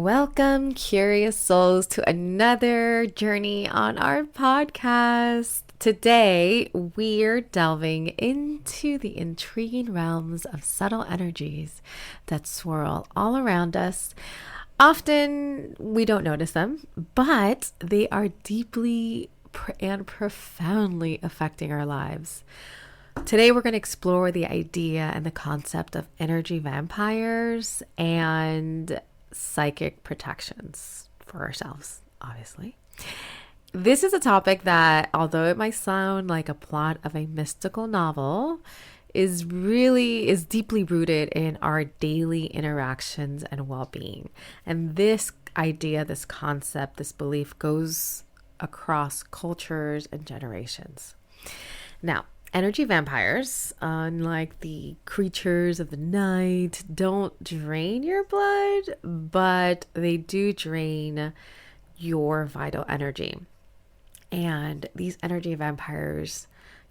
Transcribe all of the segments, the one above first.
Welcome, curious souls, to another journey on our podcast. Today, we're delving into the intriguing realms of subtle energies that swirl all around us. Often, we don't notice them, but they are deeply and profoundly affecting our lives. Today, we're going to explore the idea and the concept of energy vampires and psychic protections for ourselves, obviously. This is a topic that, although it might sound like a plot of a mystical novel, is deeply rooted in our daily interactions and well-being. And this idea, this concept, this belief goes across cultures and generations. Now, energy vampires, unlike the creatures of the night, don't drain your blood, but they do drain your vital energy. And these energy vampires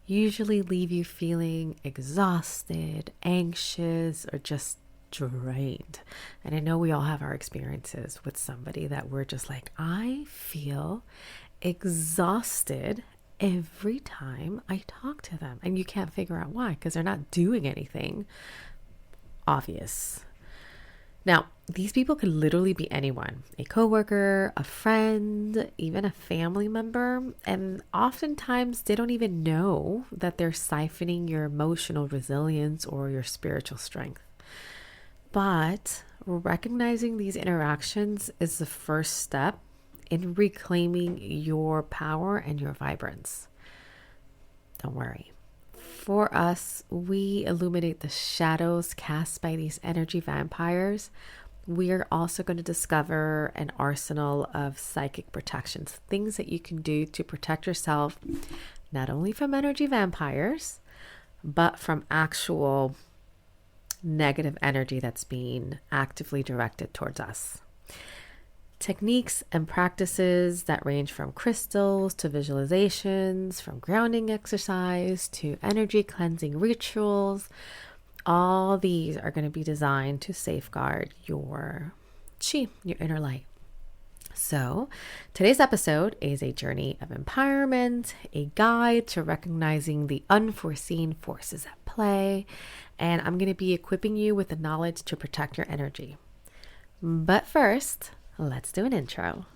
usually leave you feeling exhausted, anxious, or just drained. And I know we all have our experiences with somebody that we're just like, I feel exhausted every time I talk to them. And you can't figure out why, because they're not doing anything obvious. Now, these people could literally be anyone, a coworker, a friend, even a family member. And oftentimes they don't even know that they're siphoning your emotional resilience or your spiritual strength. But recognizing these interactions is the first step in reclaiming your power and your vibrance. Don't worry. For us, we illuminate the shadows cast by these energy vampires. We are also going to discover an arsenal of psychic protections, things that you can do to protect yourself, not only from energy vampires, but from actual negative energy that's being actively directed towards us. Techniques and practices that range from crystals to visualizations, from grounding exercise to energy cleansing rituals. All these are going to be designed to safeguard your chi, your inner light. So today's episode is a journey of empowerment, a guide to recognizing the unforeseen forces at play, and I'm going to be equipping you with the knowledge to protect your energy. But first, let's do an intro.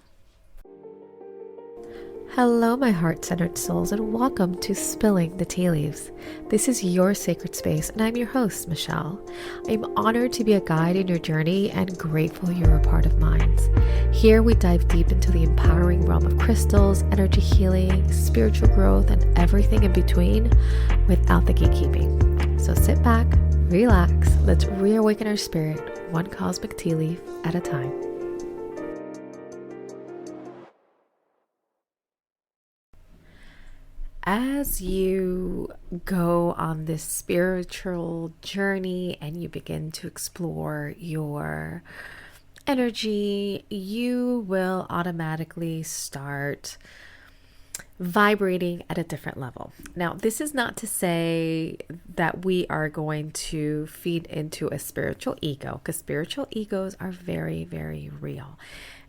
Hello, my heart-centered souls, and welcome to Spilling the Tea Leaves. This is your sacred space, and I'm your host, Michelle. I'm honored to be a guide in your journey and grateful you're a part of mine. Here, we dive deep into the empowering realm of crystals, energy healing, spiritual growth, and everything in between without the gatekeeping. So sit back, relax, let's reawaken our spirit, one cosmic tea leaf at a time. As you go on this spiritual journey and you begin to explore your energy, you will automatically start vibrating at a different level. Now, this is not to say that we are going to feed into a spiritual ego, because spiritual egos are very, very real.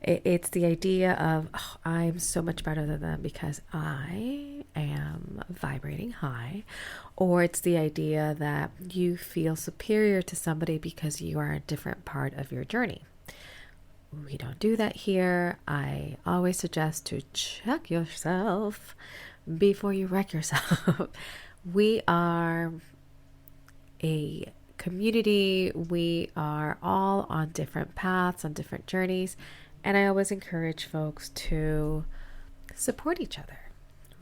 It's the idea of, oh, I'm so much better than them because I am vibrating high. Or it's the idea that you feel superior to somebody because you are a different part of your journey. We don't do that here. I always suggest to check yourself before you wreck yourself. We are a community. We are all on different paths, on different journeys. And I always encourage folks to support each other,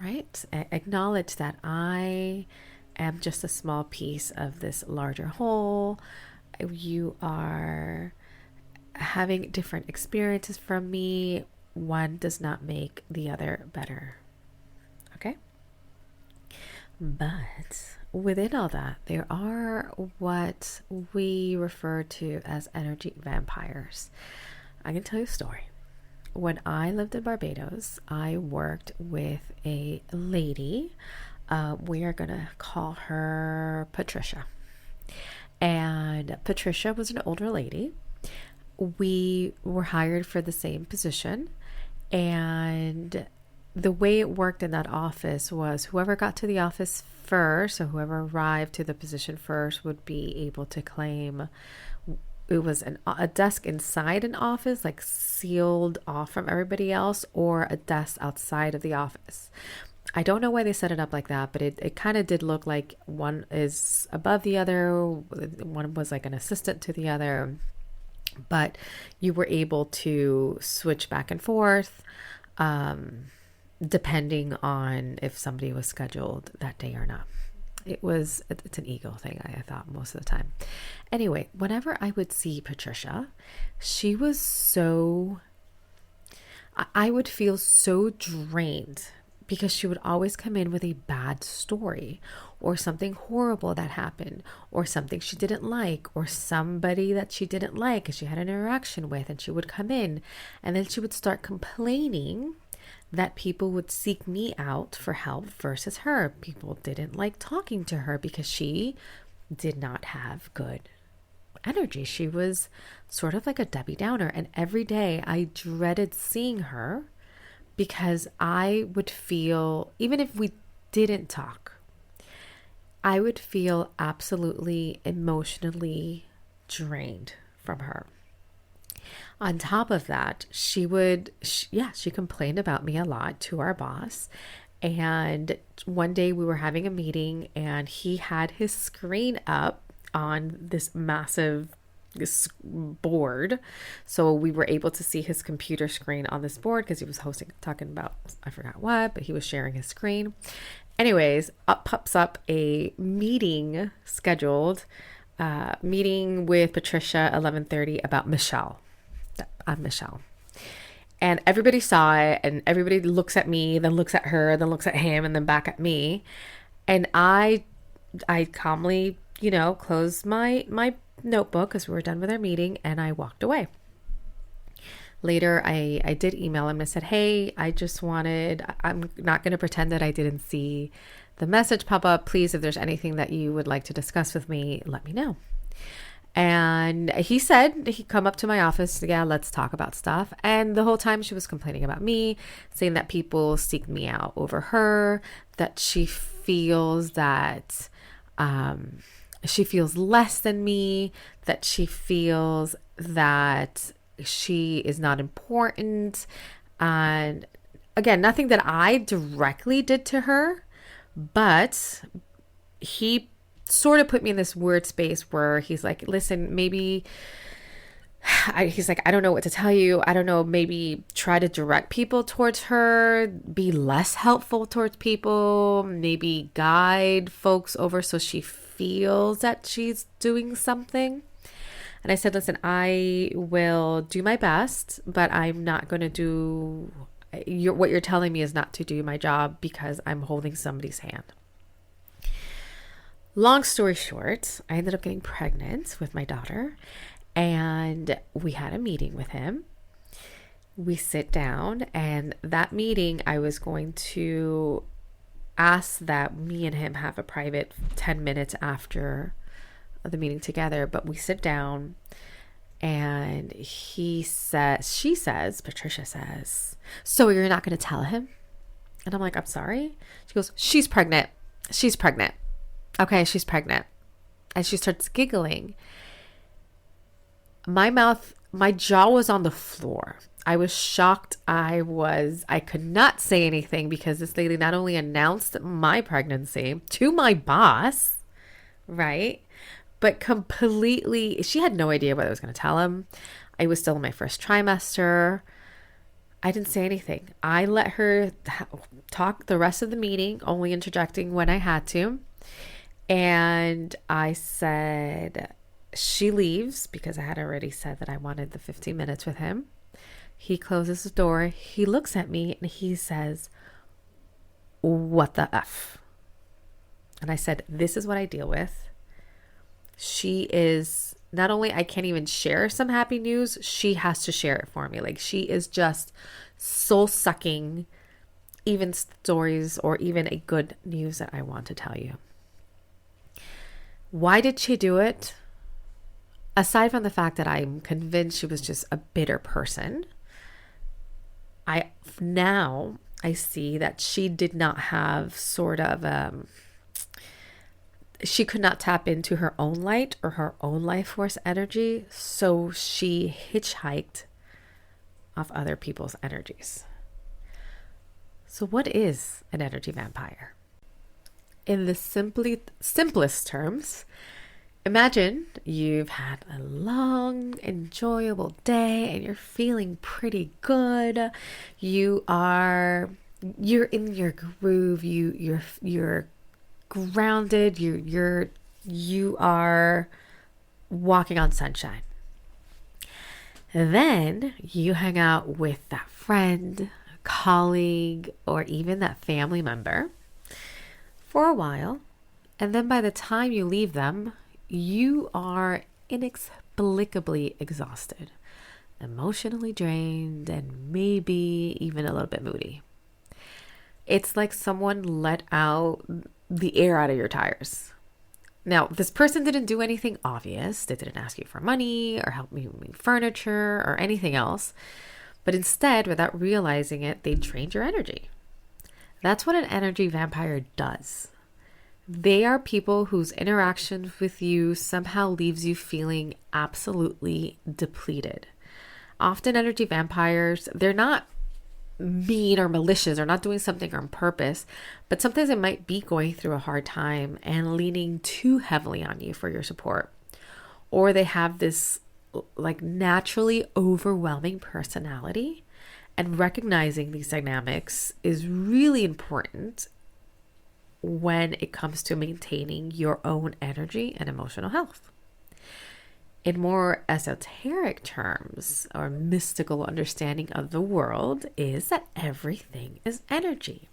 right? Acknowledge that I am just a small piece of this larger whole. You are having different experiences from me. One does not make the other better. Okay? But within all that, there are what we refer to as energy vampires. I can tell you a story. When I lived in Barbados, I worked with a lady. We are going to call her Patricia. And Patricia was an older lady. we were hired for the same position, and the way it worked in that office was whoever got to the office first, so whoever arrived to the position first, would be able to claim. It was a desk inside an office, like sealed off from everybody else, or a desk outside of the office. I don't know why they set it up like that, but it kind of did look like one is above the other. One was like an assistant to the other, but you were able to switch back and forth, depending on if somebody was scheduled that day or not. It's an ego thing, I thought, most of the time. Anyway, whenever I would see Patricia, she was I would feel so drained, because she would always come in with a bad story, or something horrible that happened, or something she didn't like, or somebody that she didn't like and she had an interaction with, and she would come in and then she would start complaining that people would seek me out for help versus her. People didn't like talking to her because she did not have good energy. She was sort of like a Debbie Downer, and every day I dreaded seeing her, because I would feel, even if we didn't talk, I would feel absolutely emotionally drained from her. On top of that, she complained about me a lot to our boss. And one day we were having a meeting, and he had his screen up on this massive board, so we were able to see his computer screen on this board, because he was talking about, I forgot what, but he was sharing his screen. Anyways, up pops up a meeting scheduled, meeting with Patricia 11:30 about Michelle. I'm Michelle. And everybody saw it, and everybody looks at me, then looks at her, then looks at him, and then back at me. And I calmly, closed my notebook, because we were done with our meeting, and I walked away. Later, I did email him and said, hey, I'm not going to pretend that I didn't see the message pop up. Please, if there's anything that you would like to discuss with me, let me know. And he said he'd come up to my office. Yeah, let's talk about stuff. And the whole time she was complaining about me, saying that people seek me out over her, that she feels she feels less than me, that she feels that she is not important. And again, nothing that I directly did to her, but he sort of put me in this weird space where he's like, listen, maybe he's like, I don't know what to tell you. I don't know, maybe try to direct people towards her, be less helpful towards people, maybe guide folks over so she feels that she's doing something. And I said, listen, I will do my best, but I'm not going to do what you're telling me is not to do my job, because I'm holding somebody's hand. Long story short, I ended up getting pregnant with my daughter, and we had a meeting with him. We sit down, and that meeting, I was going to ask that me and him have a private 10 minutes after the meeting together, but we sit down, and Patricia says, so you're not going to tell him? And I'm like, I'm sorry? She goes, she's pregnant. Okay, she's pregnant. And she starts giggling. My jaw was on the floor. I was shocked. I could not say anything, because this lady not only announced my pregnancy to my boss, right? But completely, she had no idea what I was going to tell him. I was still in my first trimester. I didn't say anything. I let her talk the rest of the meeting, only interjecting when I had to. And I said, she leaves, because I had already said that I wanted the 15 minutes with him. He closes the door. He looks at me and he says, what the F? And I said, this is what I deal with. She is, not only I can't even share some happy news, she has to share it for me. Like, she is just soul sucking even stories or even a good news that I want to tell you. Why did she do it? aside from the fact that I'm convinced she was just a bitter person, now I see that she did not have she could not tap into her own light or her own life force energy, so she hitchhiked off other people's energies. So what is an energy vampire? In the simplest terms, imagine you've had a long, enjoyable day and you're feeling pretty good. You're in your groove. You're grounded. You are walking on sunshine. Then you hang out with that friend, colleague, or even that family member for a while. And then by the time you leave them, you are inexplicably exhausted, emotionally drained, and maybe even a little bit moody. It's like someone let out the air out of your tires. Now, this person didn't do anything obvious. They didn't ask you for money or help you move furniture or anything else. But instead, without realizing it, they drained your energy. That's what an energy vampire does. They are people whose interaction with you somehow leaves you feeling absolutely depleted. Often energy vampires, they're not mean or malicious or not doing something on purpose, but sometimes it might be going through a hard time and leaning too heavily on you for your support. Or they have this like naturally overwhelming personality, and recognizing these dynamics is really important when it comes to maintaining your own energy and emotional health. In more esoteric terms or mystical understanding of the world is that everything is energy.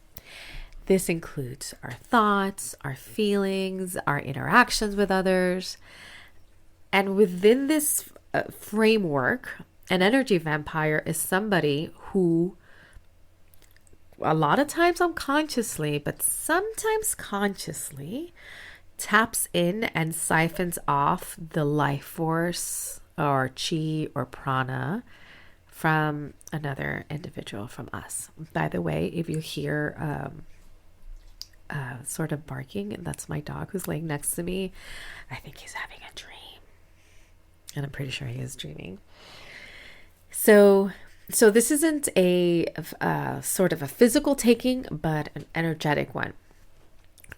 This includes our thoughts, our feelings, our interactions with others. And within this framework, an energy vampire is somebody who, a lot of times unconsciously, but sometimes consciously, taps in and siphons off the life force or chi or prana from another individual, from us. By the way, if you hear sort of barking, and that's my dog who's laying next to me, I think he's having a dream. And I'm pretty sure he is dreaming. So this isn't a sort of a physical taking, but an energetic one.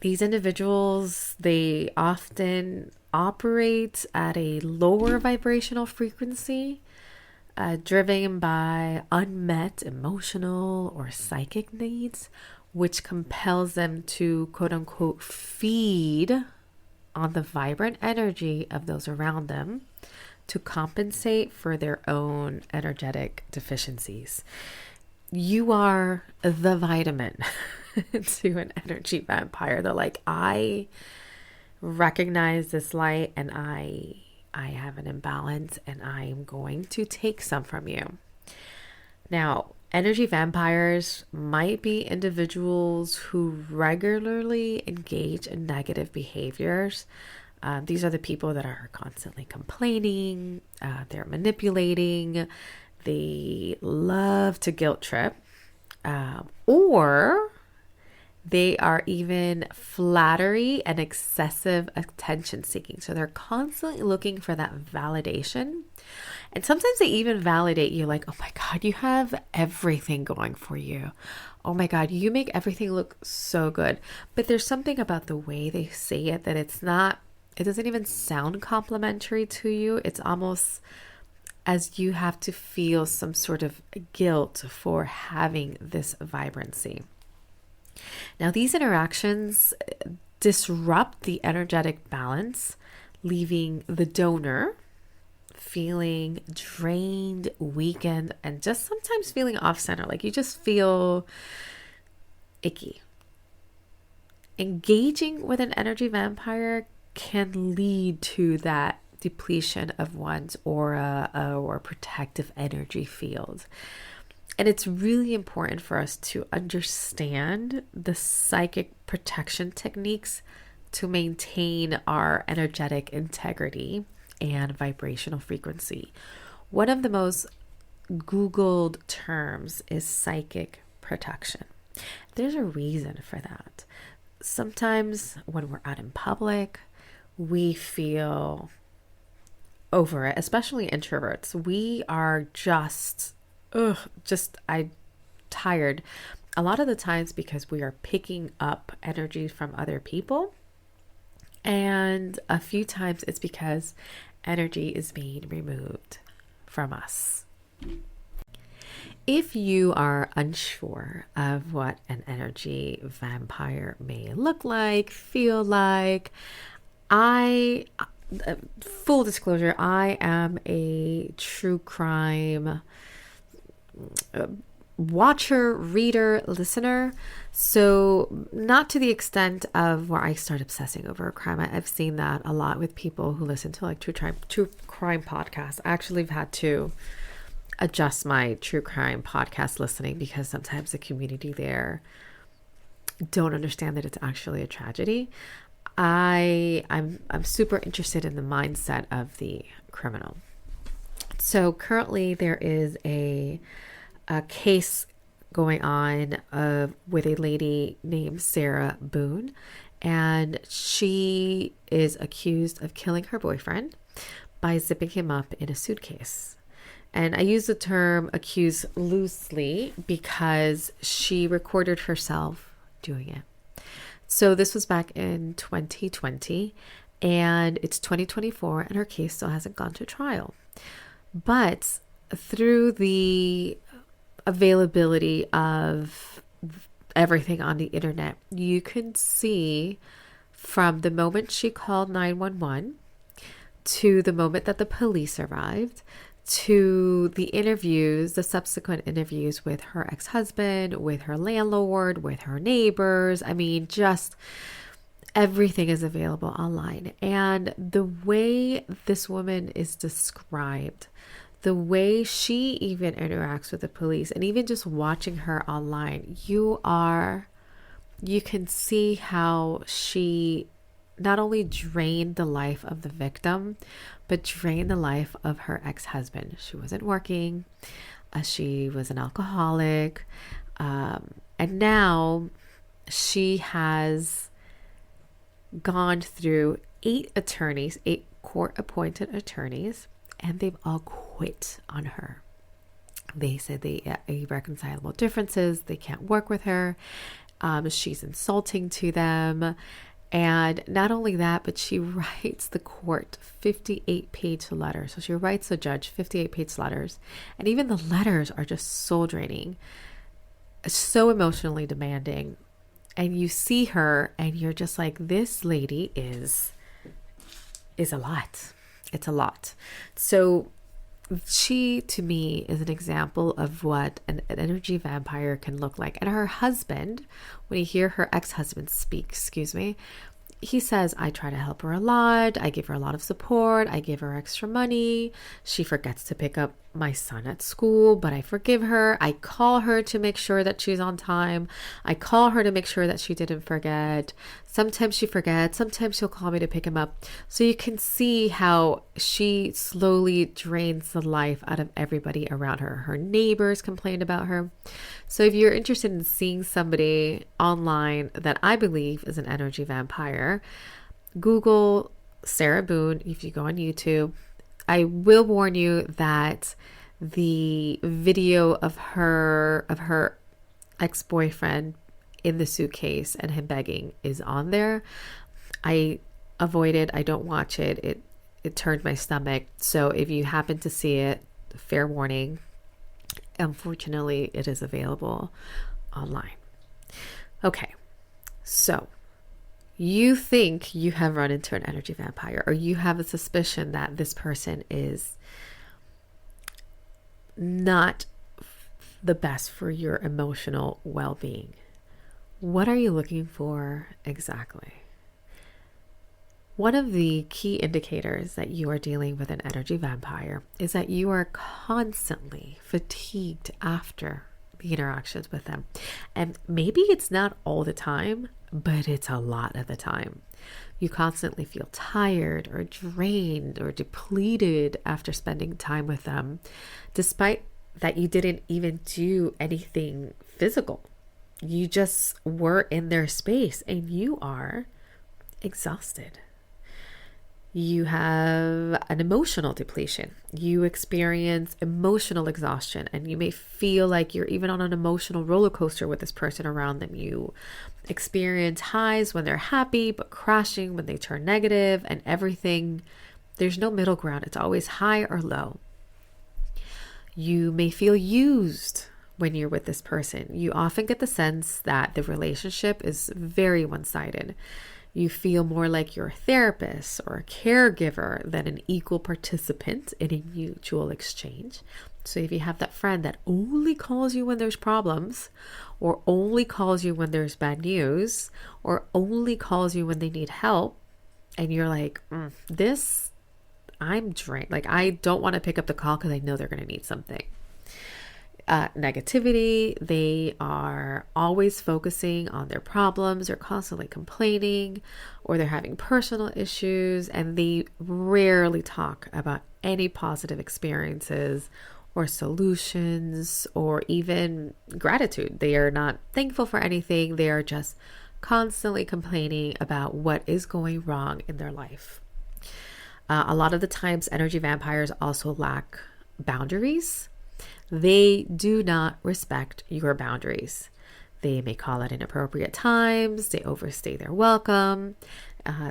These individuals, they often operate at a lower vibrational frequency, driven by unmet emotional or psychic needs, which compels them to quote unquote feed on the vibrant energy of those around them to compensate for their own energetic deficiencies. You are the vitamin to an energy vampire. They're like, I recognize this light and I have an imbalance and I'm going to take some from you. Now, energy vampires might be individuals who regularly engage in negative behaviors. These are the people that are constantly complaining, they're manipulating, they love to guilt trip, or they are even flattery and excessive attention seeking. So they're constantly looking for that validation. And sometimes they even validate you like, oh my God, you have everything going for you. Oh my God, you make everything look so good. But there's something about the way they say it that it doesn't even sound complimentary to you. It's almost as you have to feel some sort of guilt for having this vibrancy. Now, these interactions disrupt the energetic balance, leaving the donor feeling drained, weakened, and just sometimes feeling off-center. Like you just feel icky. Engaging with an energy vampire can lead to that depletion of one's aura or protective energy field. And it's really important for us to understand the psychic protection techniques to maintain our energetic integrity and vibrational frequency. One of the most Googled terms is psychic protection. There's a reason for that. Sometimes when we're out in public, we feel over it, especially introverts. We are I'm tired a lot of the times because we are picking up energy from other people. And a few times it's because energy is being removed from us. If you are unsure of what an energy vampire may look like, feel like, full disclosure, I am a true crime watcher, reader, listener. So not to the extent of where I start obsessing over a crime. I've seen that a lot with people who listen to like true crime podcasts. I actually have had to adjust my true crime podcast listening because sometimes the community there don't understand that it's actually a tragedy. I'm super interested in the mindset of the criminal. So currently there is a case going on with a lady named Sarah Boone, and she is accused of killing her boyfriend by zipping him up in a suitcase. And I use the term accused loosely because she recorded herself doing it. So this was back in 2020 and it's 2024 and her case still hasn't gone to trial. But through the availability of everything on the internet, you can see from the moment she called 911 to the moment that the police arrived to the interviews, the subsequent interviews with her ex-husband, with her landlord, with her neighbors. I mean, just everything is available online. And the way this woman is described, the way she even interacts with the police, and even just watching her online, you can see how she not only drained the life of the victim, but drained the life of her ex-husband. She wasn't working. She was an alcoholic. And now she has gone through 8 court-appointed attorneys, and they've all quit on her. They said they irreconcilable differences. They can't work with her. She's insulting to them. And not only that, but she writes the court 58-page letters. So she writes the judge 58-page letters. And even the letters are just soul draining, so emotionally demanding. And you see her and you're just like, this lady is a lot. It's a lot. So she, to me, is an example of what an energy vampire can look like. And her husband, when you hear her ex-husband speak, he says, I try to help her a lot. I give her a lot of support. I give her extra money. She forgets to pick up my son at school, but I forgive her. I call her to make sure that she's on time. I call her to make sure that she didn't forget. Sometimes she forgets. Sometimes she'll call me to pick him up. So you can see how she slowly drains the life out of everybody around her. Her neighbors complained about her. So if you're interested in seeing somebody online that I believe is an energy vampire, Google Sarah Boone. If you go on YouTube, I will warn you that the video of her ex-boyfriend in the suitcase and him begging is on there. I avoid it. I don't watch it. It turned my stomach. So if you happen to see it, fair warning. Unfortunately, it is available online. Okay, so you think you have run into an energy vampire, or you have a suspicion that this person is not the best for your emotional well-being. What are you looking for exactly? One of the key indicators that you are dealing with an energy vampire is that you are constantly fatigued after the interactions with them. And maybe it's not all the time, but it's a lot of the time. You constantly feel tired or drained or depleted after spending time with them, despite that you didn't even do anything physical. You just were in their space and you are exhausted. You have an emotional depletion. You experience emotional exhaustion, and you may feel like you're even on an emotional roller coaster with this person around them. You experience highs when they're happy, but crashing when they turn negative, and everything. There's no middle ground. It's always high or low. You may feel used when you're with this person. You often get the sense that the relationship is very one-sided. You feel more like you're a therapist or a caregiver than an equal participant in a mutual exchange. So if you have that friend that only calls you when there's problems, or only calls you when there's bad news, or only calls you when they need help, and you're like, I'm drained. Like, I don't want to pick up the call because I know they're going to need something. Negativity, they are always focusing on their problems, they're constantly complaining, or they're having personal issues, and they rarely talk about any positive experiences or solutions or even gratitude. They are not thankful for anything. They are just constantly complaining about what is going wrong in their life. A lot of the times, energy vampires also lack boundaries. They do not respect your boundaries. They may call at inappropriate times. They overstay their welcome.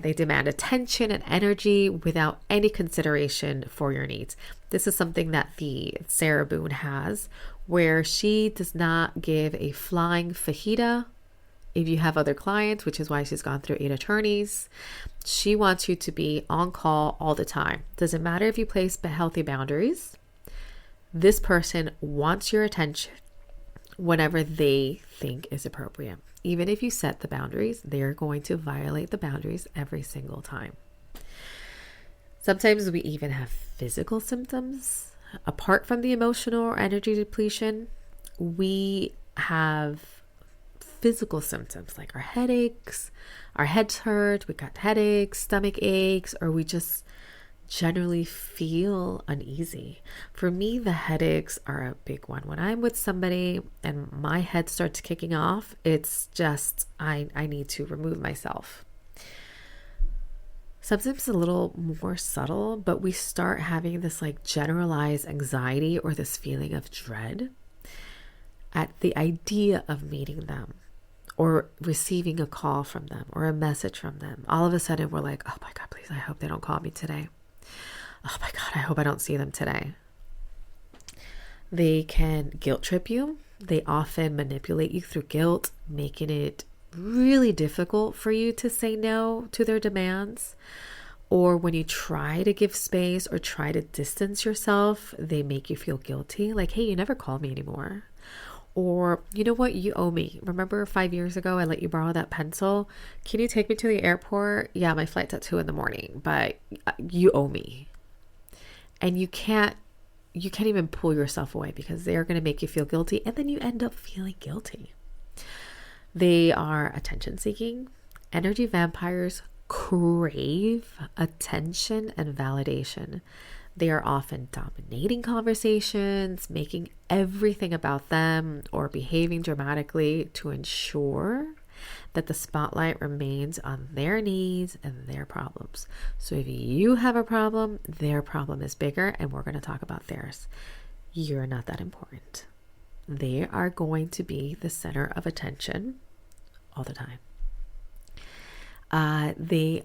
They demand attention and energy without any consideration for your needs. This is something that the Sarah Boone has, where she does not give a flying fajita if you have other clients, which is why she's gone through 8 attorneys. She wants you to be on call all the time. Doesn't matter if you place healthy boundaries. This person wants your attention whenever they think is appropriate. Even if you set the boundaries, they're going to violate the boundaries every single time. Sometimes we even have physical symptoms. Apart from the emotional or energy depletion, we have physical symptoms like our headaches, our heads hurt, we got headaches, stomach aches, or we just generally feel uneasy. For me, the headaches are a big one. When I'm with somebody and my head starts kicking off, it's just, I need to remove myself. Sometimes a little more subtle, but we start having this like generalized anxiety or this feeling of dread at the idea of meeting them or receiving a call from them or a message from them. All of a sudden we're like, oh my God, please, I hope they don't call me today. Oh my God, I hope I don't see them today. They can guilt trip you. They often manipulate you through guilt, making it really difficult for you to say no to their demands. Or when you try to give space or try to distance yourself, they make you feel guilty. Like, hey, you never call me anymore. Or, you know what, you owe me. Remember 5 years ago, I let you borrow that pencil? Can you take me to the airport? Yeah, my flight's at 2 a.m, but you owe me. And you can't even pull yourself away because they are going to make you feel guilty. And then you end up feeling guilty. They are attention seeking. Energy vampires crave attention and validation. They are often dominating conversations, making everything about them, or behaving dramatically to ensure that the spotlight remains on their needs and their problems. So if you have a problem, their problem is bigger, and we're going to talk about theirs. You're not that important. They are going to be the center of attention all the time. They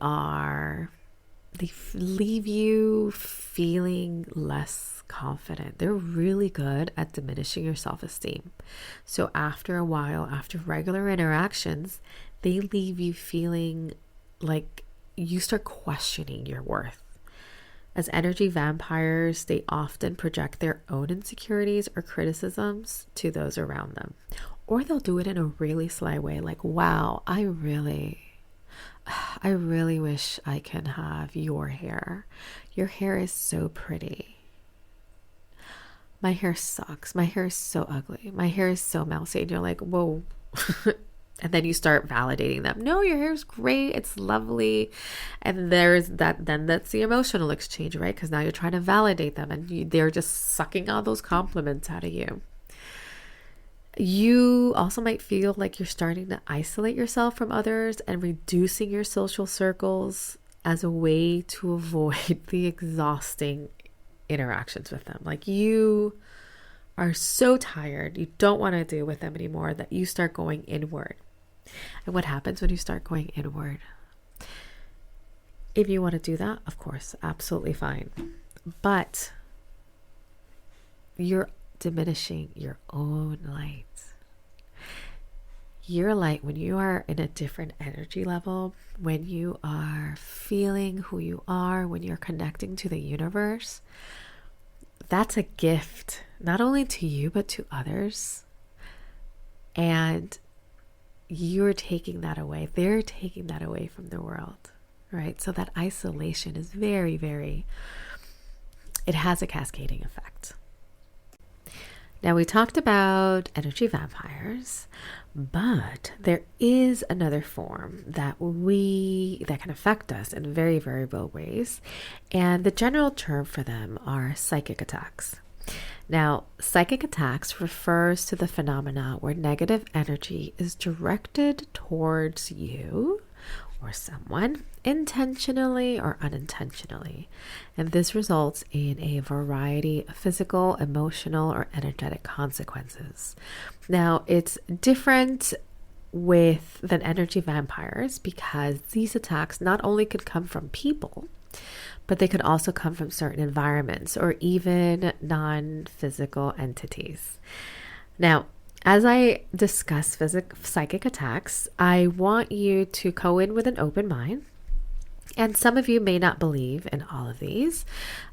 leave you feeling less confident. They're really good at diminishing your self-esteem. So after a while, after regular interactions, they leave you feeling like you start questioning your worth. As energy vampires, they often project their own insecurities or criticisms to those around them. Or they'll do it in a really sly way, like, wow, I really wish I can have your hair. Your hair is so pretty. My hair sucks. My hair is so ugly. My hair is so mousy. And you're like, whoa. And then you start validating them. No, your hair is great. It's lovely. And there's that, then that's the emotional exchange, right? Because now you're trying to validate them and they're just sucking all those compliments out of you. You also might feel like you're starting to isolate yourself from others and reducing your social circles as a way to avoid the exhausting interactions with them. Like you are so tired, you don't want to deal with them anymore, that you start going inward. And what happens when you start going inward? If you want to do that, of course, absolutely fine. But you're diminishing your own light. Your light, when you are in a different energy level, when you are feeling who you are, when you're connecting to the universe, that's a gift, not only to you, but to others. And you're taking that away. They're taking that away from the world, right? So that isolation is very, very, it has a cascading effect. Now, we talked about energy vampires, but there is another form that can affect us in very, very real ways. And the general term for them are psychic attacks. Now, psychic attacks refers to the phenomena where negative energy is directed towards you or someone intentionally or unintentionally. And this results in a variety of physical, emotional, or energetic consequences. Now, it's different than energy vampires because these attacks not only could come from people, but they could also come from certain environments or even non-physical entities. Now, as I discuss psychic attacks, I want you to go in with an open mind. And some of you may not believe in all of these,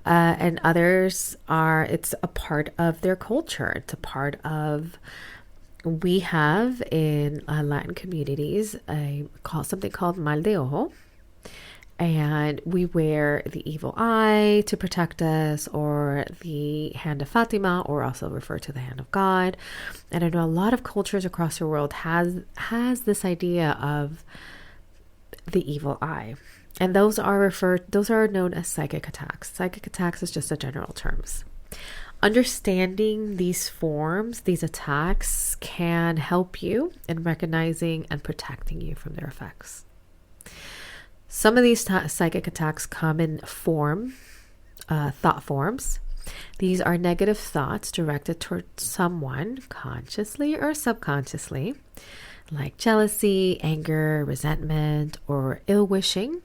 and others it's a part of their culture. It's a part of, we have in Latin communities, something called mal de ojo. And we wear the evil eye to protect us, or the hand of Fatima, or also refer to the hand of God. And I know a lot of cultures across the world has this idea of the evil eye. And those are known as psychic attacks. Psychic attacks is just a general terms. Understanding these forms, these attacks, can help you in recognizing and protecting you from their effects. Some of these psychic attacks come in thought forms. These are negative thoughts directed towards someone consciously or subconsciously, like jealousy, anger, resentment, or ill-wishing.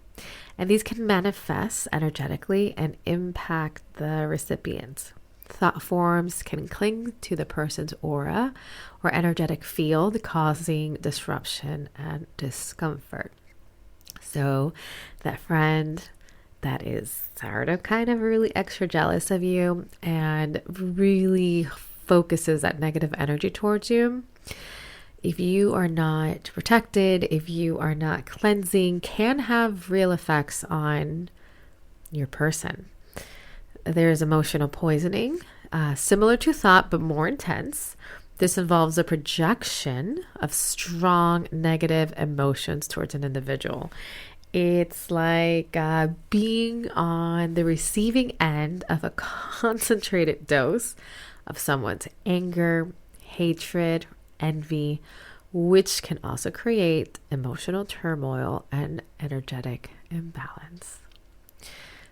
And these can manifest energetically and impact the recipient. Thought forms can cling to the person's aura or energetic field, causing disruption and discomfort. So that friend that is sort of kind of really extra jealous of you and really focuses that negative energy towards you, if you are not protected, if you are not cleansing, can have real effects on your person. There's emotional poisoning, similar to thought, but more intense. This involves a projection of strong negative emotions towards an individual. It's like being on the receiving end of a concentrated dose of someone's anger, hatred, envy, which can also create emotional turmoil and energetic imbalance.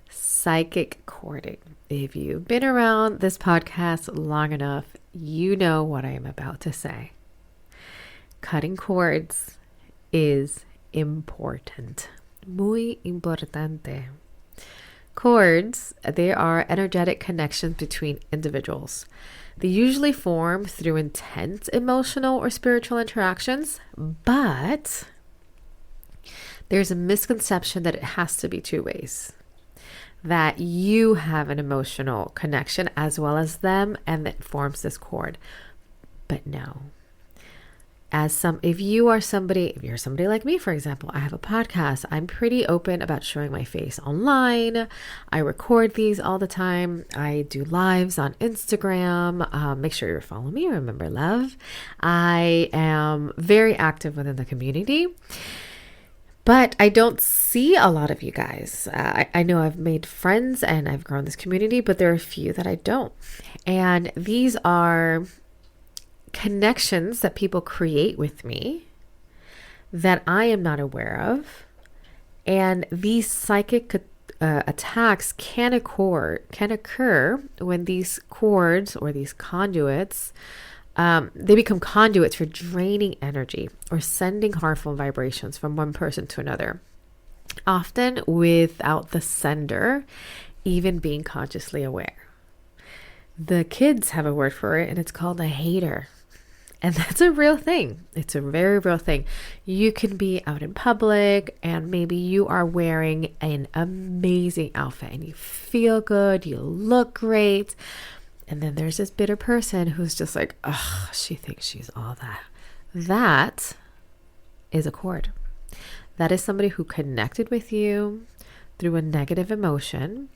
Psychic courting. If you've been around this podcast long enough, you know what I am about to say. Cutting cords is important. Muy importante. Cords, they are energetic connections between individuals. They usually form through intense emotional or spiritual interactions, but there's a misconception that it has to be two ways. That you have an emotional connection as well as them, and that forms this cord. But no. If you're somebody like me, for example, I have a podcast. I'm pretty open about showing my face online. I record these all the time. I do lives on Instagram. Make sure you're following me. Remember, love. I am very active within the community, but I don't see a lot of you guys. I know I've made friends and I've grown this community, but there are a few that I don't. And these are connections that people create with me that I am not aware of. And these psychic attacks can occur when these cords or these conduits, they become conduits for draining energy or sending harmful vibrations from one person to another, often without the sender even being consciously aware. The kids have a word for it, and it's called a hater. And that's a real thing. It's a very real thing. You can be out in public and maybe you are wearing an amazing outfit and you feel good, you look great. And then there's this bitter person who's just like, oh, she thinks she's all that. That is a cord. That is somebody who connected with you through a negative emotion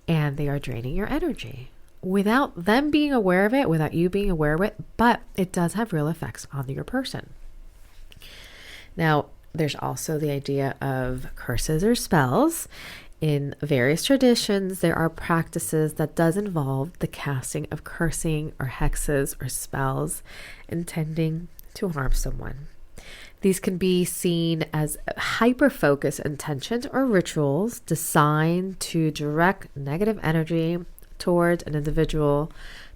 and they are draining your energy. Without them being aware of it, without you being aware of it, but it does have real effects on your person. Now, there's also the idea of curses or spells. In various traditions, there are practices that does involve the casting of cursing or hexes or spells intending to harm someone. These can be seen as hyper-focused intentions or rituals designed to direct negative energy towards an individual,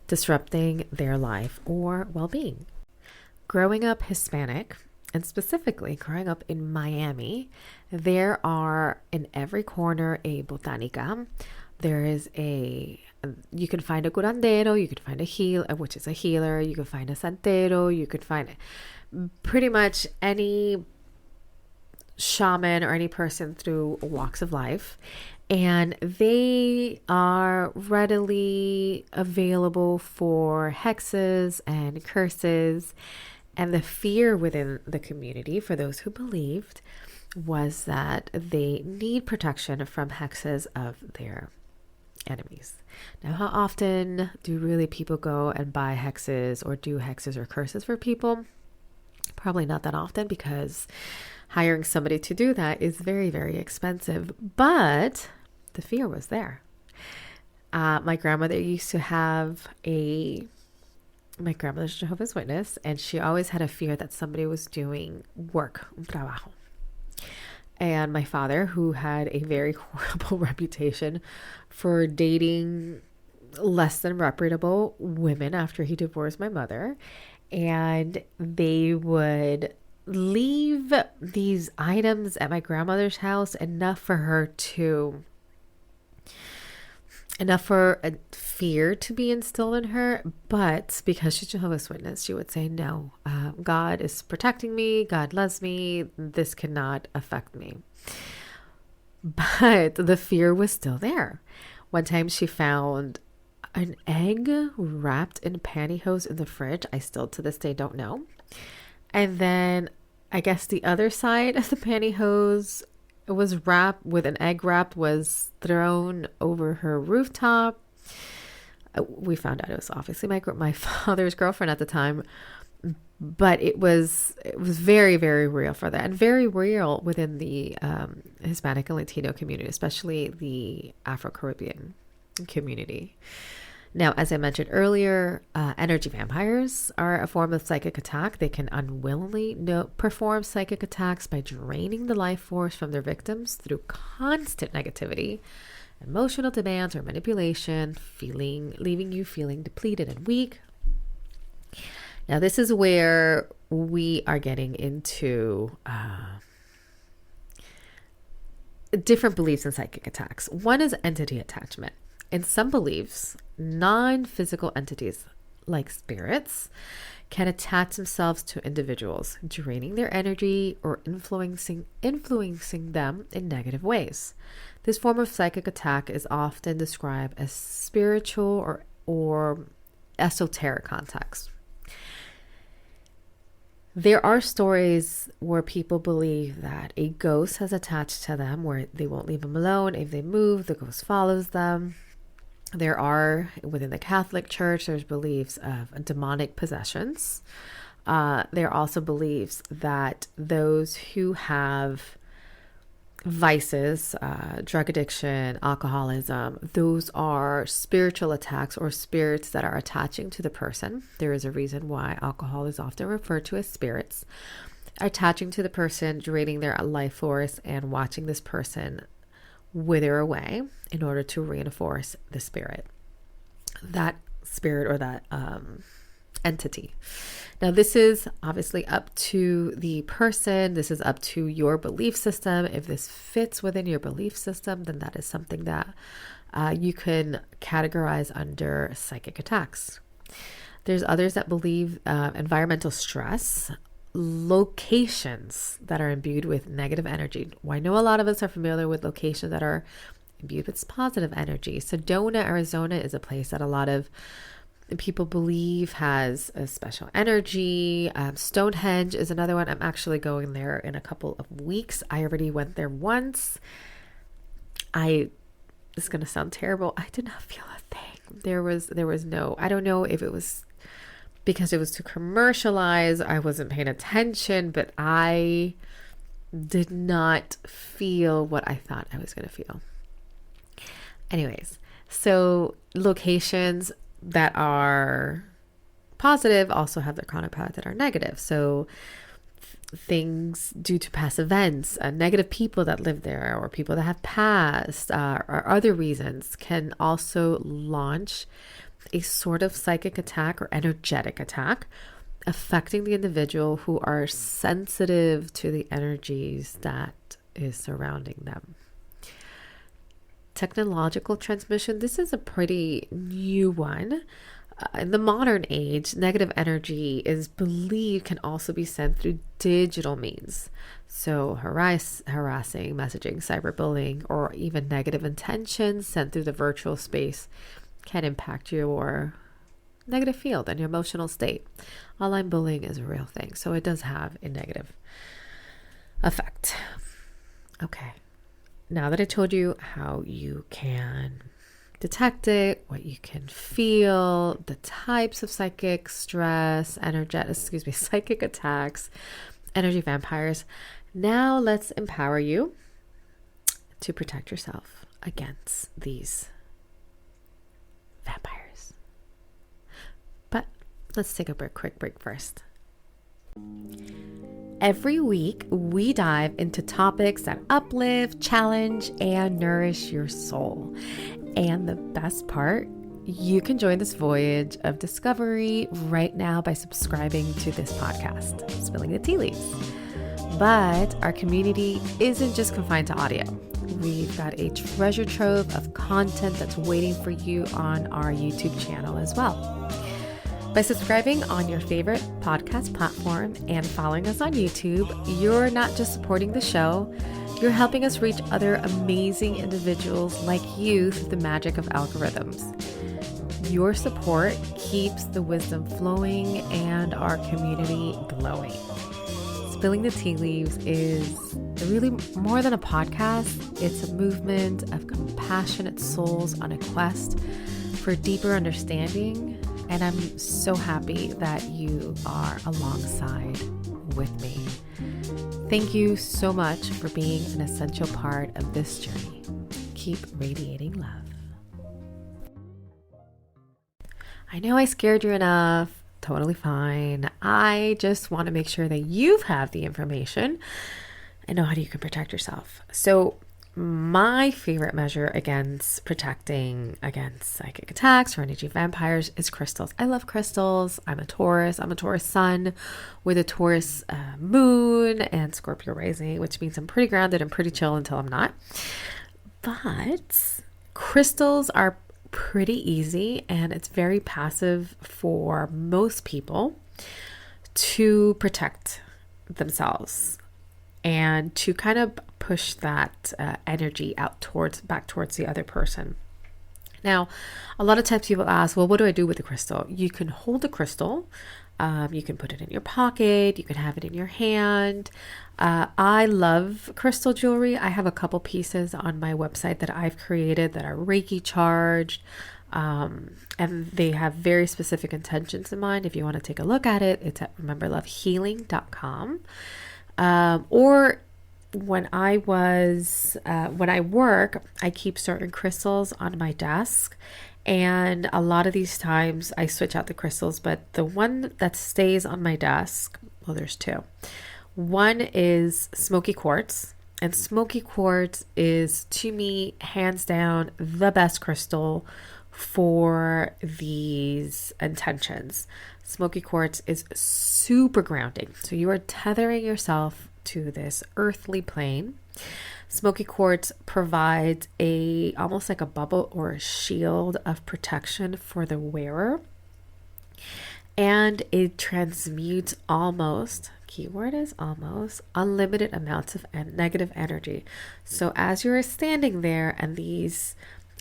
disrupting their life or well-being. Growing up Hispanic, and specifically growing up in Miami, there are in every corner a botanica. You can find a curandero, you could find a healer, which is a healer, you can find a santero, you could find pretty much any shaman or any person through walks of life. And they are readily available for hexes and curses. And the fear within the community, for those who believed, was that they need protection from hexes of their enemies. Now, how often do really people go and buy hexes or do hexes or curses for people? Probably not that often, because hiring somebody to do that is very, very expensive, but the fear was there. My grandmother used to have my grandmother's Jehovah's Witness, and she always had a fear that somebody was doing work, un trabajo. And my father, who had a very horrible reputation for dating less than reputable women after he divorced my mother, and they would leave these items at my grandmother's house enough for a fear to be instilled in her. But because she's Jehovah's Witness, she would say, no, God is protecting me, God loves me, this cannot affect me. But the fear was still there. One time she found an egg wrapped in pantyhose in the fridge. I still to this day don't know. And then I guess the other side of the pantyhose was wrapped with an egg was thrown over her rooftop. We found out it was obviously my father's girlfriend at the time, but it was very, very real for that, and very real within the Hispanic and Latino community, especially the Afro-Caribbean community. Now, as I mentioned earlier, energy vampires are a form of psychic attack. They can unwillingly perform psychic attacks by draining the life force from their victims through constant negativity, emotional demands, or manipulation, leaving you feeling depleted and weak. Now, this is where we are getting into different beliefs in psychic attacks. One is entity attachment. In some beliefs, non-physical entities like spirits can attach themselves to individuals, draining their energy or influencing them in negative ways. This form of psychic attack is often described as spiritual or esoteric context. There are stories where people believe that a ghost has attached to them, where they won't leave them alone. If they move, the ghost follows them. There are, within the Catholic Church, there's beliefs of demonic possessions. There are also beliefs that those who have vices, drug addiction, alcoholism, those are spiritual attacks or spirits that are attaching to the person. There is a reason why alcohol is often referred to as spirits, attaching to the person, draining their life force, and watching this person wither away in order to reinforce the spirit, that spirit or that entity. Now, this is obviously up to the person. This is up to your belief system. If this fits within your belief system, then that is something that you can categorize under psychic attacks. There's others that believe environmental stress, locations that are imbued with negative energy. Well, I know a lot of us are familiar with locations that are imbued with positive energy. Sedona, Arizona is a place that a lot of people believe has a special energy. Stonehenge is another one. I'm actually going there in a couple of weeks. I already went there once. It's going to sound terrible. I did not feel a thing. There was no, I don't know if it was because it was too commercialized. I wasn't paying attention, but I did not feel what I thought I was going to feel. Anyways, so locations that are positive also have their counterpart that are negative. So things due to past events, negative people that live there or people that have passed or other reasons can also launch a sort of psychic attack or energetic attack, affecting the individual who are sensitive to the energies that is surrounding them. Technological transmission, this is a pretty new one. In the modern age, negative energy is believed can also be sent through digital means. So harassing, messaging, cyberbullying, or even negative intentions sent through the virtual space can impact your negative field and your emotional state. Online bullying is a real thing, so it does have a negative effect. Okay. Now that I told you how you can detect it, what you can feel, the types of psychic stress, psychic attacks, energy vampires, now let's empower you to protect yourself against these vampires. But let's take a quick break first. Every week, we dive into topics that uplift, challenge, and nourish your soul. And the best part, you can join this voyage of discovery right now by subscribing to this podcast, Spilling the Tea Leaves. But our community isn't just confined to audio. We've got a treasure trove of content that's waiting for you on our YouTube channel as well. By subscribing on your favorite podcast platform and following us on YouTube, you're not just supporting the show, you're helping us reach other amazing individuals like you through the magic of algorithms. Your support keeps the wisdom flowing and our community glowing. Spilling the Tea Leaves is really more than a podcast. It's a movement of compassionate souls on a quest for deeper understanding. And I'm so happy that you are alongside with me. Thank you so much for being an essential part of this journey. Keep radiating love. I know I scared you enough. Totally fine. I just want to make sure that you have the information and know how you can protect yourself. So my favorite measure against protecting against psychic attacks or energy vampires is crystals. I love crystals. I'm a Taurus sun with a Taurus moon and Scorpio rising, which means I'm pretty grounded and pretty chill until I'm not. But crystals are pretty easy and it's very passive for most people to protect themselves and to kind of push that energy back towards the other person. Now, a lot of times people ask, well, what do I do with the crystal? You can hold the crystal You can put it in your pocket. You can have it in your hand. I love crystal jewelry. I have a couple pieces on my website that I've created that are Reiki charged. And they have very specific intentions in mind. If you want to take a look at it, it's at rememberlovehealing.com. Or when I work, I keep certain crystals on my desk. And a lot of these times I switch out the crystals, but the one that stays on my desk, well, there's two. One is smoky quartz, and smoky quartz is, to me, hands down, the best crystal for these intentions. Smoky quartz is super grounding. So you are tethering yourself to this earthly plane. Smoky quartz provides almost like a bubble or a shield of protection for the wearer. And it transmutes almost, keyword is almost, unlimited amounts of negative energy. So as you're standing there and these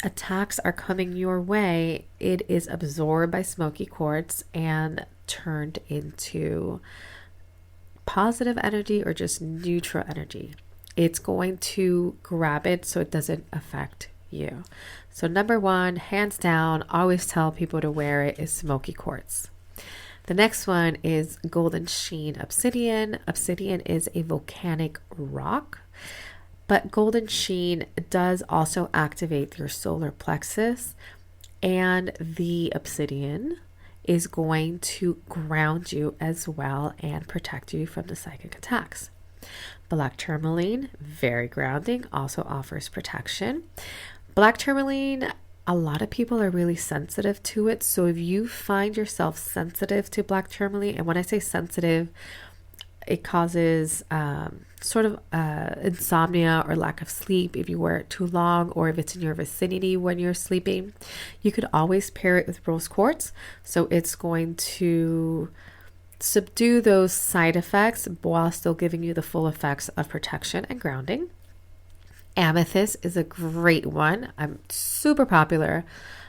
attacks are coming your way, it is absorbed by smoky quartz and turned into positive energy or just neutral energy. It's going to grab it so it doesn't affect you. So number one, hands down, always tell people to wear it, is smoky quartz. The next one is golden sheen obsidian. Obsidian is a volcanic rock, but golden sheen does also activate your solar plexus, and the obsidian is going to ground you as well and protect you from the psychic attacks. Black tourmaline, very grounding, also offers protection. Black tourmaline, a lot of people are really sensitive to it. So if you find yourself sensitive to black tourmaline, and when I say sensitive, it causes insomnia or lack of sleep if you wear it too long, or if it's in your vicinity when you're sleeping, you could always pair it with rose quartz. So it's going to subdue those side effects while still giving you the full effects of protection and grounding. Amethyst is a great one. Super popular,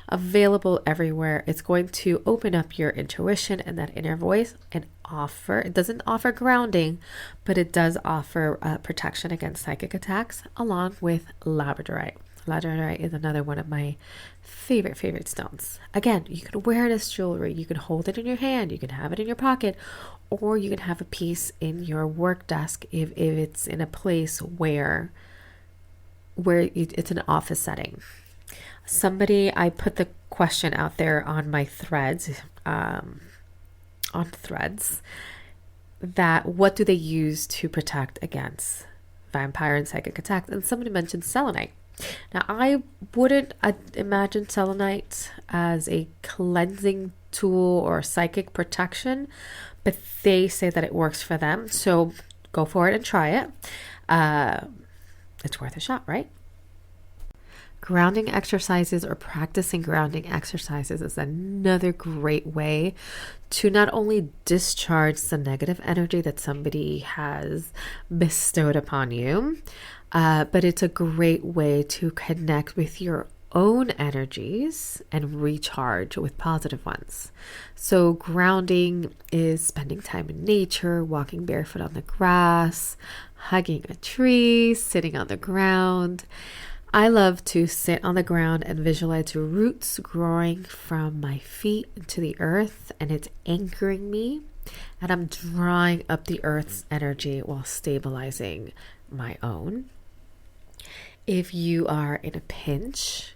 available everywhere. It's going to open up your intuition and that inner voice and it doesn't offer grounding, but it does offer protection against psychic attacks, along with labradorite. Labradorite is another one of my favorite stones. Again, you can wear it as jewelry. You can hold it in your hand. You can have it in your pocket, or you can have a piece in your work desk if it's in a place where it's an office setting. I put the question out there on my threads, that what do they use to protect against vampire and psychic attacks? And somebody mentioned selenite. Now, I wouldn't imagine selenite as a cleansing tool or psychic protection, but they say that it works for them. So go for it and try it. It's worth a shot, right? Grounding exercises or practicing grounding exercises is another great way to not only discharge the negative energy that somebody has bestowed upon you, but it's a great way to connect with your own energies and recharge with positive ones. So grounding is spending time in nature, walking barefoot on the grass, hugging a tree, sitting on the ground. I love to sit on the ground and visualize roots growing from my feet into the earth, and it's anchoring me, and I'm drawing up the earth's energy while stabilizing my own. If you are in a pinch,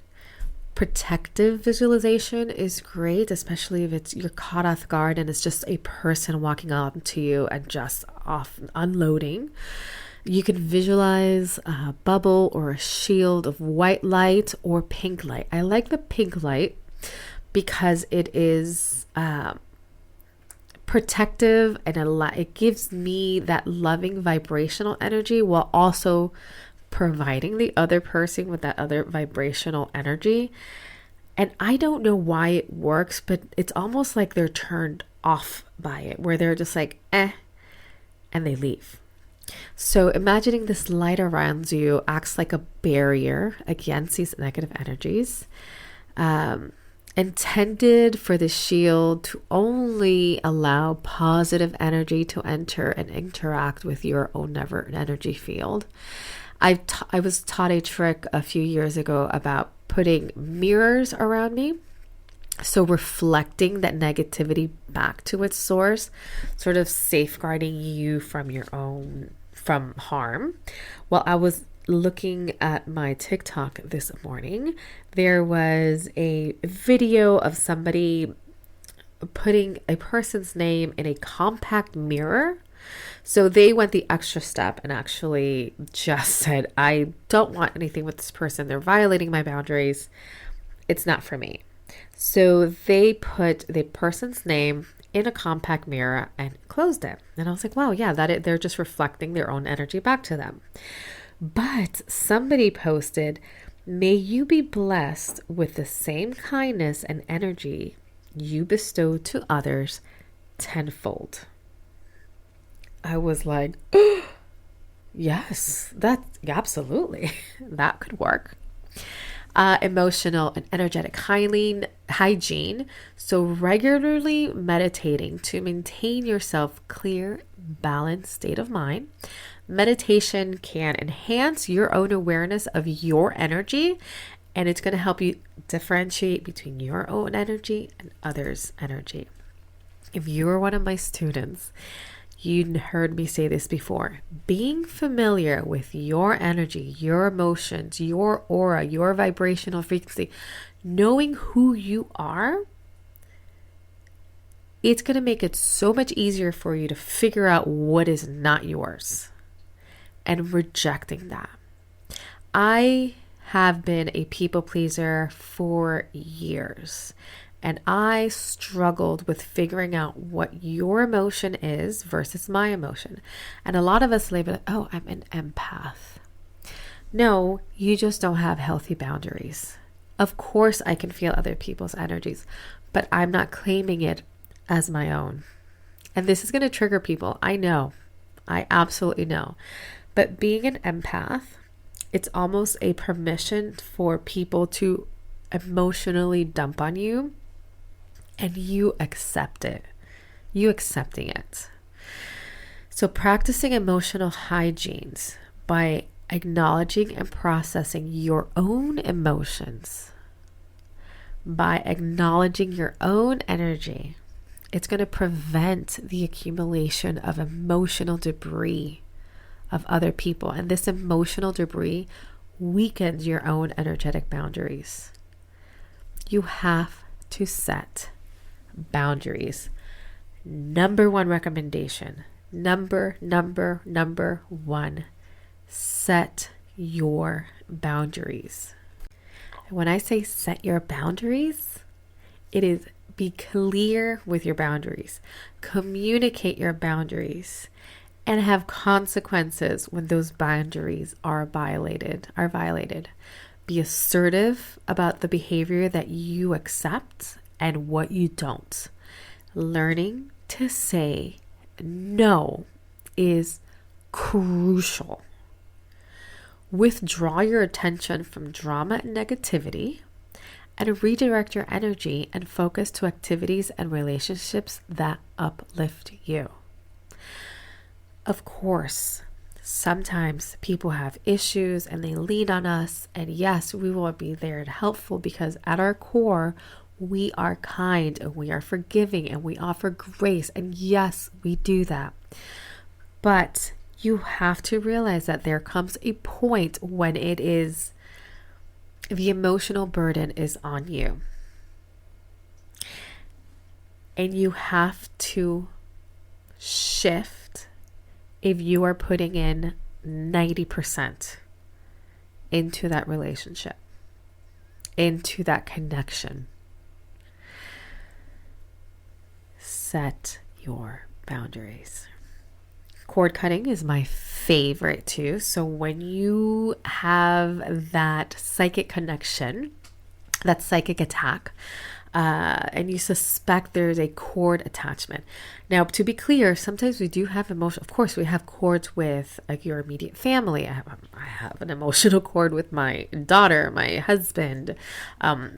protective visualization is great, especially if you're caught off guard and it's just a person walking on to you and just unloading. You can visualize a bubble or a shield of white light or pink light. I like the pink light because it is protective, and it gives me that loving vibrational energy while also providing the other person with that other vibrational energy. And I don't know why it works, but it's almost like they're turned off by it, where they're just like, and they leave. So imagining this light around you acts like a barrier against these negative energies. intended for the shield to only allow positive energy to enter and interact with your own energy field. I was taught a trick a few years ago about putting mirrors around me. So reflecting that negativity back to its source, sort of safeguarding you from harm. While I was looking at my TikTok this morning, there was a video of somebody putting a person's name in a compact mirror. So they went the extra step and actually just said, I don't want anything with this person. They're violating my boundaries. It's not for me. So they put the person's name in a compact mirror and closed it. And I was like, wow, yeah, they're just reflecting their own energy back to them. But somebody posted, may you be blessed with the same kindness and energy you bestow to others tenfold. I was like, oh, yes, absolutely, that could work. Emotional and energetic hygiene. So regularly meditating to maintain yourself clear, balanced state of mind. Meditation can enhance your own awareness of your energy, and it's going to help you differentiate between your own energy and others' energy. If you are one of my students, you heard me say this before. Being familiar with your energy, your emotions, your aura, your vibrational frequency, knowing who you are, it's going to make it so much easier for you to figure out what is not yours and rejecting that. I have been a people pleaser for years. And I struggled with figuring out what your emotion is versus my emotion. And a lot of us label it, oh, I'm an empath. No, you just don't have healthy boundaries. Of course, I can feel other people's energies, but I'm not claiming it as my own. And this is going to trigger people. I know. I absolutely know. But being an empath, it's almost a permission for people to emotionally dump on you. And you accept it. You accepting it. So practicing emotional hygienes by acknowledging and processing your own emotions, by acknowledging your own energy, it's going to prevent the accumulation of emotional debris of other people. And this emotional debris weakens your own energetic boundaries. You have to set boundaries. Number one recommendation. Number one. Set your boundaries. And when I say set your boundaries, it is be clear with your boundaries. Communicate your boundaries and have consequences when those boundaries are violated. Be assertive about the behavior that you accept and what you don't. Learning to say no is crucial. Withdraw your attention from drama and negativity and redirect your energy and focus to activities and relationships that uplift you. Of course, sometimes people have issues and they lean on us, and yes, we will be there and helpful because at our core, we are kind and we are forgiving and we offer grace. And yes, we do that. But you have to realize that there comes a point when the emotional burden is on you. And you have to shift if you are putting in 90% into that relationship, into that connection. Set your boundaries. Cord cutting is my favorite too. So when you have that psychic connection, that psychic attack, and you suspect there's a cord attachment. Now, to be clear, sometimes we do have emotion. Of course, we have cords with like your immediate family. I have an emotional cord with my daughter, my husband.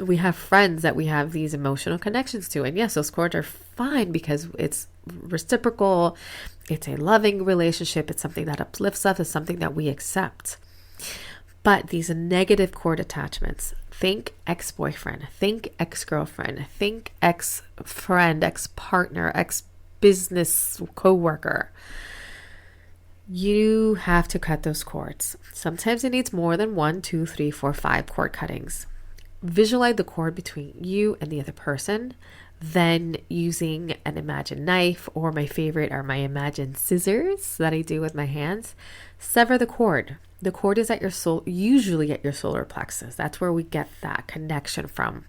We have friends that we have these emotional connections to. And yes, those cords are fine because it's reciprocal. It's a loving relationship. It's something that uplifts us. It's something that we accept. But these negative cord attachments, think ex-boyfriend, think ex-girlfriend, think ex-friend, ex-partner, ex-business co-worker. You have to cut those cords. Sometimes it needs more than 1, 2, 3, 4, 5 cord cuttings. Visualize the cord between you and the other person. Then using an imagined knife, or my favorite are my imagined scissors that I do with my hands, sever the cord. The cord is at your soul, usually at your solar plexus. That's where we get that connection from.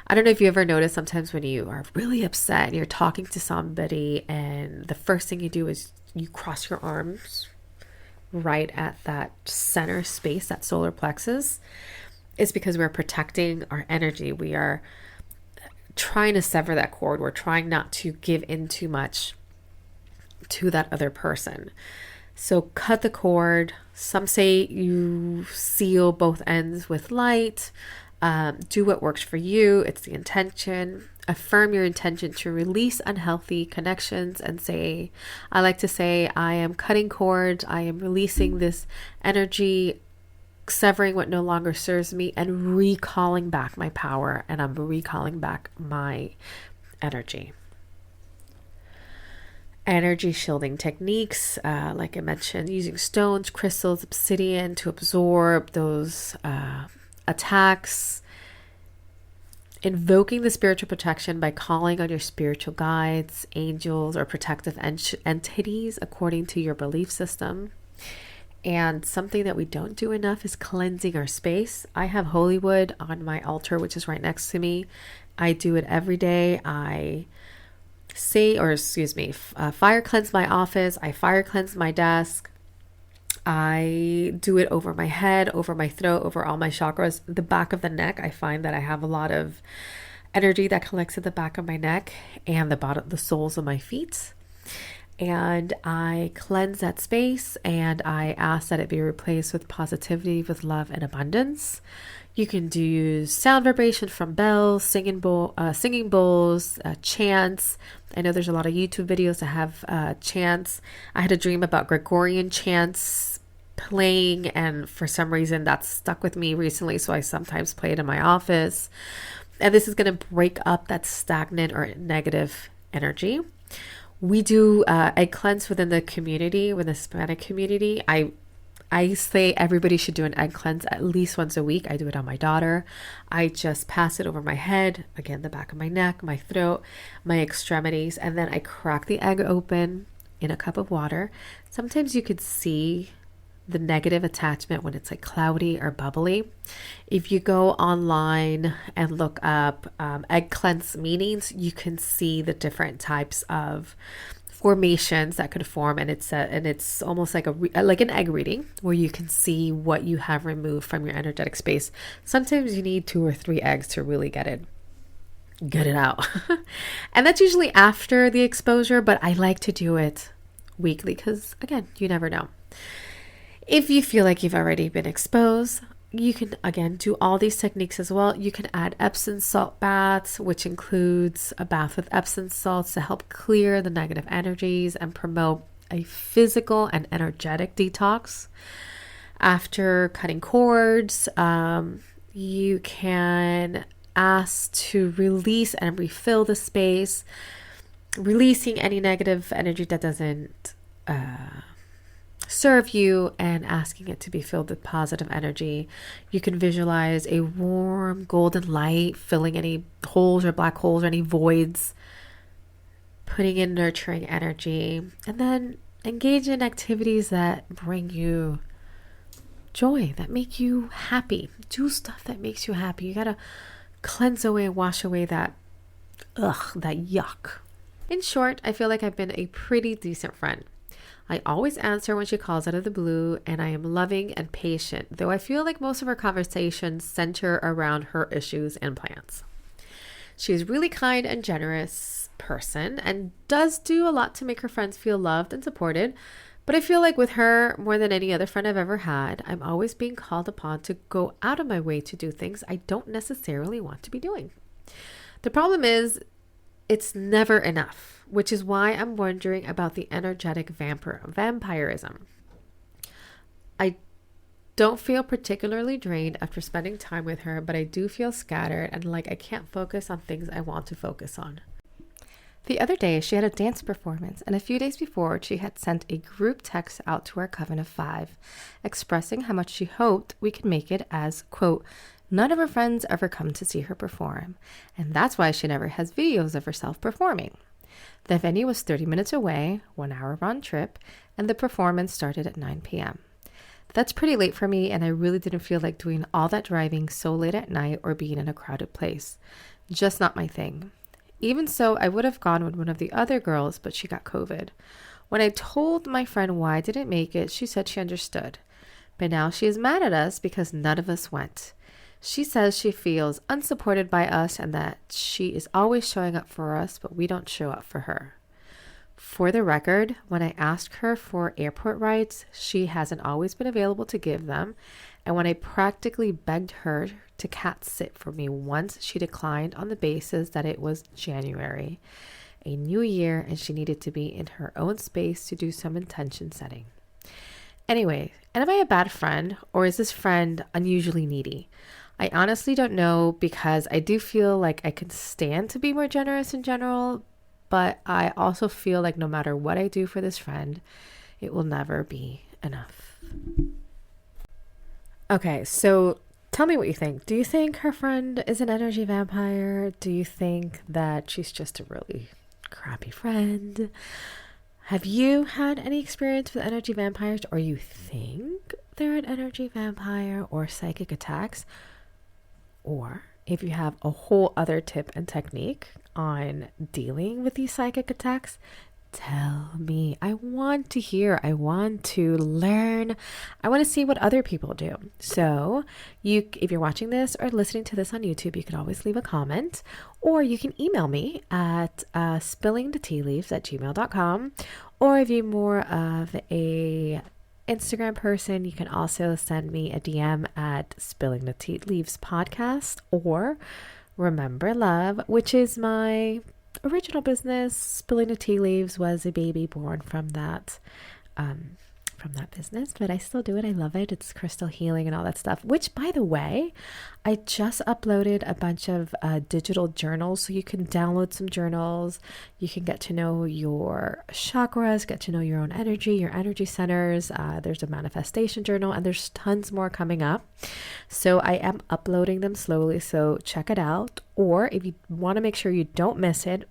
I don't know if you ever notice sometimes when you are really upset and you're talking to somebody and the first thing you do is you cross your arms right at that center space, that solar plexus. It's because we're protecting our energy. We are trying to sever that cord. We're trying not to give in too much to that other person. So cut the cord. Some say you seal both ends with light. Do what works for you. It's the intention. Affirm your intention to release unhealthy connections and say, I like to say, I am cutting cords. I am releasing this energy, severing what no longer serves me, and recalling back my power. And I'm recalling back my energy. Energy shielding techniques, like I mentioned, using stones, crystals, obsidian to absorb those attacks. Invoking the spiritual protection by calling on your spiritual guides, angels, or protective entities according to your belief system. And something that we don't do enough is cleansing our space. I have holy wood on my altar, which is right next to me. I do it every day. I fire cleanse my office. I fire cleanse my desk. I do it over my head, over my throat, over all my chakras. The back of the neck, I find that I have a lot of energy that collects at the back of my neck and the soles of my feet. And I cleanse that space and I ask that it be replaced with positivity, with love and abundance. You can do sound vibration from bells, singing bowls, chants. I know there's a lot of YouTube videos that have chants. I had a dream about Gregorian chants playing, and for some reason that's stuck with me recently, so I sometimes play it in my office. And this is going to break up that stagnant or negative energy. We do a cleanse within the community, within the Hispanic community. I say everybody should do an egg cleanse at least once a week. I do it on my daughter. I just pass it over my head, again, the back of my neck, my throat, my extremities, and then I crack the egg open in a cup of water. Sometimes you could see the negative attachment when it's like cloudy or bubbly. If you go online and look up egg cleanse meanings, you can see the different types of formations that could form, and it's almost like an egg reading where you can see what you have removed from your energetic space. Sometimes you need 2 or 3 eggs to really get it out. And that's usually after the exposure, but I like to do it weekly because, again, you never know. If you feel like you've already been exposed, you can, again, do all these techniques as well. You can add Epsom salt baths, which includes a bath with Epsom salts to help clear the negative energies and promote a physical and energetic detox. After cutting cords, you can ask to release and refill the space, releasing any negative energy that doesn't serve you and asking it to be filled with positive energy. You can visualize a warm golden light filling any holes or black holes or any voids, putting in nurturing energy, and then engage in activities that bring you joy, that make you happy. Do stuff that makes you happy. You gotta cleanse away and wash away that yuck. In short, I feel like I've been a pretty decent friend. I always answer when she calls out of the blue, and I am loving and patient, though I feel like most of our conversations center around her issues and plans. She's really kind and generous person and does do a lot to make her friends feel loved and supported. But I feel like with her, more than any other friend I've ever had, I'm always being called upon to go out of my way to do things I don't necessarily want to be doing. The problem is, it's never enough, which is why I'm wondering about the energetic vampirism. I don't feel particularly drained after spending time with her, but I do feel scattered and like I can't focus on things I want to focus on. The other day, she had a dance performance, and a few days before, she had sent a group text out to our coven of 5, expressing how much she hoped we could make it as, quote, none of her friends ever come to see her perform, and that's why she never has videos of herself performing. The venue was 30 minutes away, 1 hour round trip, and the performance started at 9 p.m. That's pretty late for me, and I really didn't feel like doing all that driving so late at night or being in a crowded place. Just not my thing. Even so, I would have gone with one of the other girls, but she got COVID. When I told my friend why I didn't make it, she said she understood. But now she is mad at us because none of us went. She says she feels unsupported by us and that she is always showing up for us, but we don't show up for her. For the record, when I asked her for airport rides, she hasn't always been available to give them. And when I practically begged her to cat sit for me once, she declined on the basis that it was January, a new year, and she needed to be in her own space to do some intention setting. Anyway, am I a bad friend, or is this friend unusually needy? I honestly don't know, because I do feel like I could stand to be more generous in general, but I also feel like no matter what I do for this friend, it will never be enough. Okay, so tell me what you think. Do you think her friend is an energy vampire? Do you think that she's just a really crappy friend? Have you had any experience with energy vampires, or you think they're an energy vampire or psychic attacks? Or if you have a whole other tip and technique on dealing with these psychic attacks, tell me. I want to hear. I want to learn. I want to see what other people do. So if you're watching this or listening to this on YouTube, you can always leave a comment, or you can email me at spillingthetealeaves@gmail.com. Or if you're more of a Instagram person, you can also send me a DM at Spilling the Tea Leaves podcast, or Remember Love, which is my original business. Spilling the Tea Leaves was a baby born from that business, but I still do it. I love it. It's crystal healing and all that stuff, which, by the way, I just uploaded a bunch of digital journals, so you can download some journals. You can get to know your chakras, get to know your own energy, your energy centers. There's a manifestation journal, and there's tons more coming up. So I am uploading them slowly, so check it out. Or if you want to make sure you don't miss it,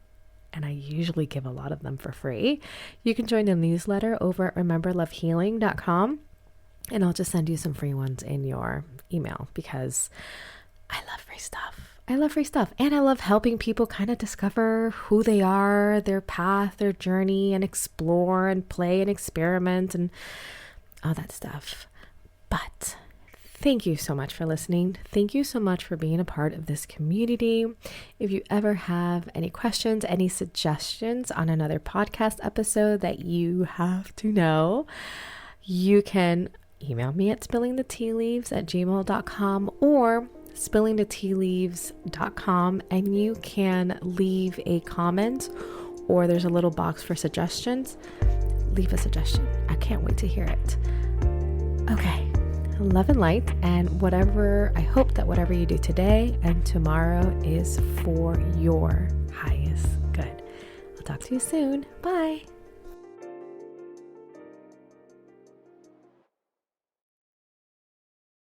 and I usually give a lot of them for free, you can join the newsletter over at rememberlovehealing.com, and I'll just send you some free ones in your email, because I love free stuff. I love free stuff, and I love helping people kind of discover who they are, their path, their journey, and explore and play and experiment and all that stuff. But thank you so much for listening. Thank you so much for being a part of this community. If you ever have any questions, any suggestions on another podcast episode that you have to know, you can email me at spillingthetealeaves@gmail.com or spillingthetealeaves.com, and you can leave a comment, or there's a little box for suggestions. Leave a suggestion. I can't wait to hear it. Okay. Love and light, and I hope that whatever you do today and tomorrow is for your highest good. I'll talk to you soon. Bye.